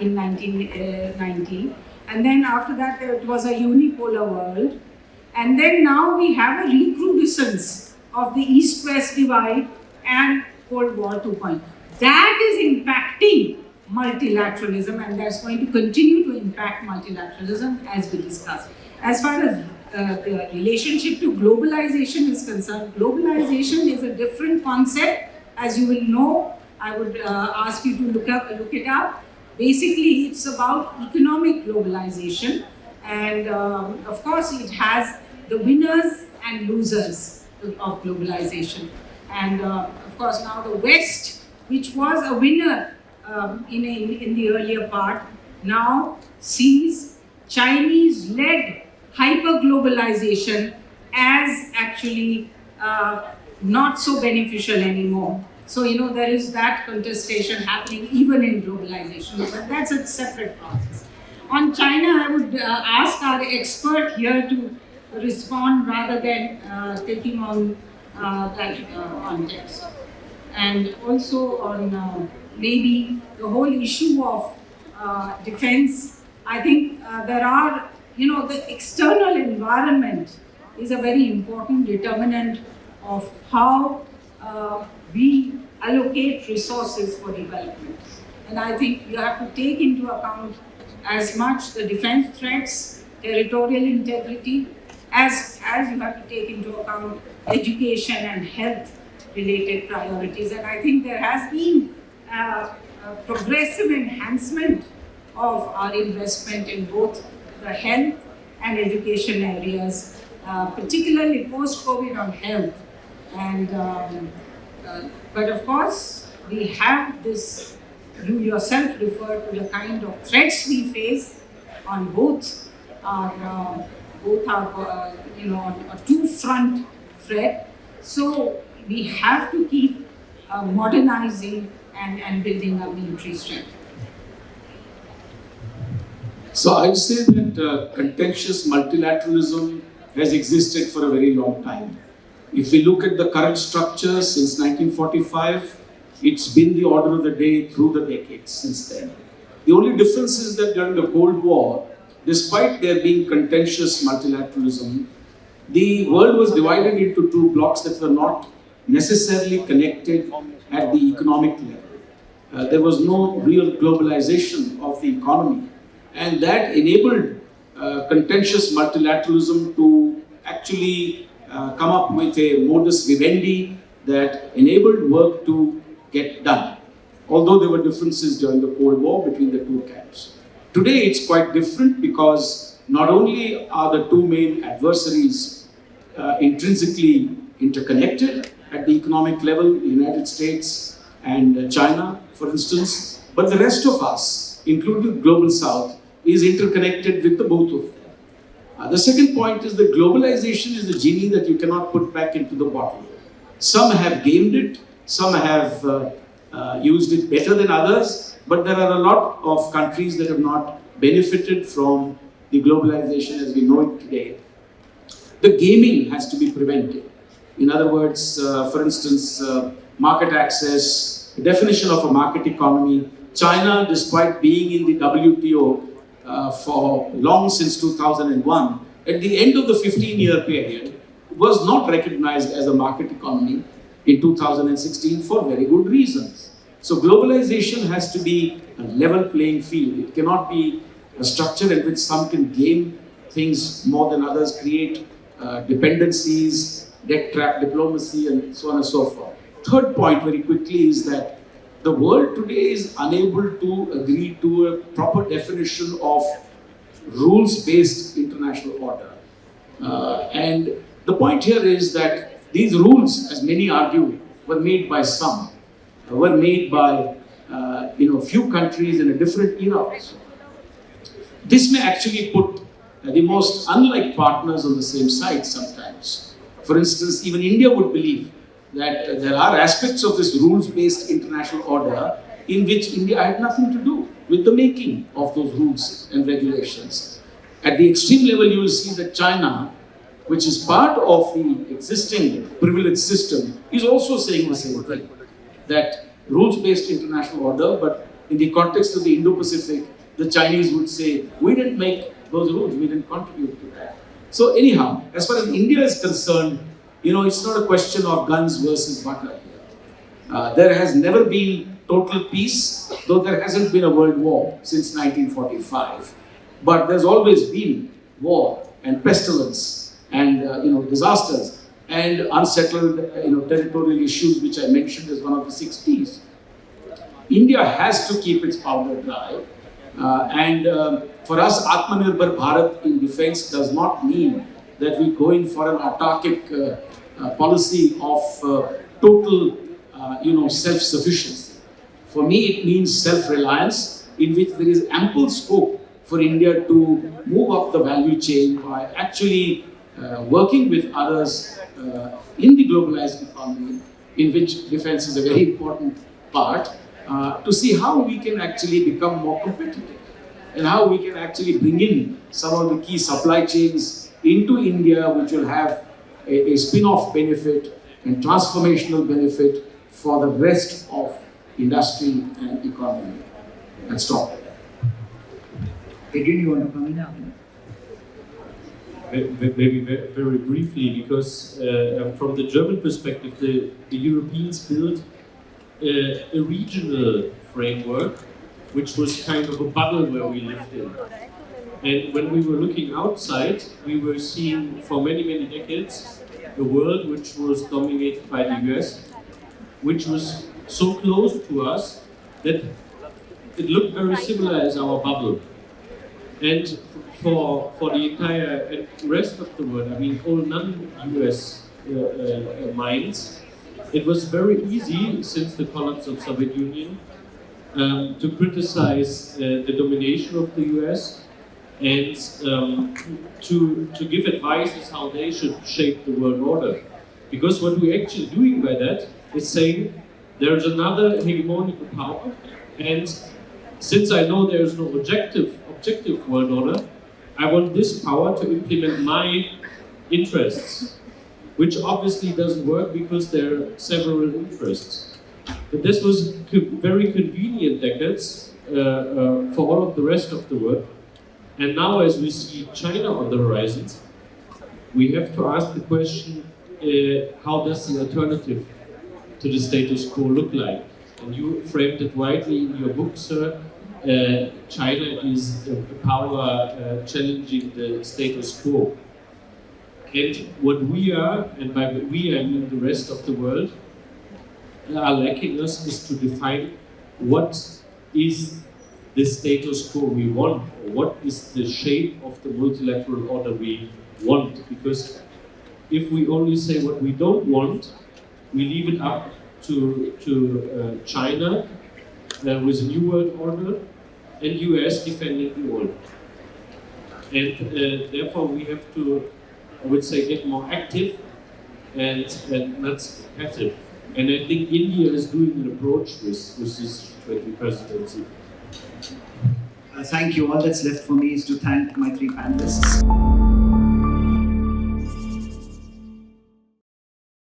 in 1990, and then after that it was a unipolar world, and then now we have a recrudescence of the East-West divide and Cold War 2.0. That is impacting multilateralism, and that's going to continue to impact multilateralism as we discussed. As far as the relationship to globalization is concerned, globalization is a different concept. As you will know, I would ask you to look it up. Basically, it's about economic globalization, and of course, it has the winners and losers of globalization. And of course, now the West, which was a winner in the earlier part, now sees Chinese-led hyper-globalization as actually not so beneficial anymore. So, you know, there is that contestation happening even in globalization, but that's a separate process. On China, I would ask our expert here to respond rather than taking on that context. And also on maybe the whole issue of defense, I think there are, you know, the external environment is a very important determinant of how we allocate resources for development. And I think you have to take into account as much the defense threats, territorial integrity, as you have to take into account education and health related priorities. And I think there has been a progressive enhancement of our investment in both the health and education areas, particularly post-COVID on health. And but of course, we have this, you yourself refer to the kind of threats we face on both our you know, a two-front threat. So we have to keep modernizing and building our military strength. So I'd say that contentious multilateralism has existed for a very long time. If we look at the current structure since 1945, it's been the order of the day through the decades since then. The only difference is that during the Cold War, despite there being contentious multilateralism, the world was divided into two blocks that were not necessarily connected at the economic level. There was no real globalization of the economy, and that enabled contentious multilateralism to actually come up with a modus vivendi that enabled work to get done, although there were differences during the Cold War between the two camps. Today it's quite different because not only are the two main adversaries intrinsically interconnected at the economic level, the United States and China, for instance, but the rest of us, including the Global South, is interconnected with the both of them. The second point is that globalization is the genie that you cannot put back into the bottle. Some have gamed it, some have used it better than others, but there are a lot of countries that have not benefited from the globalization as we know it today. The gaming has to be prevented. In other words, for instance, market access, the definition of a market economy. China, despite being in the WTO for long since 2001, at the end of the 15-year period, was not recognized as a market economy in 2016 for very good reasons. So globalization has to be a level playing field. It cannot be a structure in which some can gain things more than others, create dependencies, debt trap diplomacy, and so on and so forth. Third point, very quickly, is that the world today is unable to agree to a proper definition of rules-based international order. And the point here is that these rules, as many argue, were made by some, were made by few countries in a different era. This may actually put the most unlike partners on the same side sometimes. For instance, even India would believe that there are aspects of this rules-based international order in which India had nothing to do with the making of those rules and regulations. At the extreme level, you will see that China, which is part of the existing privilege system, is also saying the same thing. That rules-based international order, but in the context of the Indo-Pacific, the Chinese would say, we didn't make those rules, we didn't contribute to that. So anyhow, as far as India is concerned, it's not a question of guns versus butter here. There has never been total peace, though there hasn't been a world war since 1945. But there's always been war and pestilence and disasters and unsettled territorial issues, which I mentioned as one of the 6 Ps. India has to keep its powder dry. For us, Atmanirbhar Bharat in defense does not mean that we go in for an autarkic policy of total, self-sufficiency. For me, it means self-reliance, in which there is ample scope for India to move up the value chain by actually working with others in the globalized economy, in which defense is a very important part, to see how we can actually become more competitive and how we can actually bring in some of the key supply chains into India, which will have a spin-off benefit and transformational benefit for the rest of industry and economy. And stop there. Adrian, you want to come in? Maybe very briefly, because from the German perspective, the Europeans built a regional framework, which was kind of a bubble where we lived in. And when we were looking outside, we were seeing for many, many decades a world which was dominated by the US, which was so close to us that it looked very similar as our bubble. And for the entire rest of the world, I mean, all non-US minds, it was very easy since the collapse of Soviet Union to criticize the domination of the US and to give advices how they should shape the world order. Because what we're actually doing by that is saying there's another hegemonic power, and since I know there's no objective world order, I want this power to implement my interests, which obviously doesn't work because there are several interests. But this was very convenient decades for all of the rest of the world. And now, as we see China on the horizons, we have to ask the question, how does the alternative to the status quo look like? And you framed it rightly in your book, sir. China is a power challenging the status quo. And what we are, and by we I mean the rest of the world, are lacking us is to define what is the status quo we want, or what is the shape of the multilateral order we want. Because if we only say what we don't want, we leave it up to China with a new world order and US defending the old. And therefore we have to, I would say, get more active and not passive. And I think India is doing an approach with this G20 presidency. Thank you. All that's left for me is to thank my 3 panelists.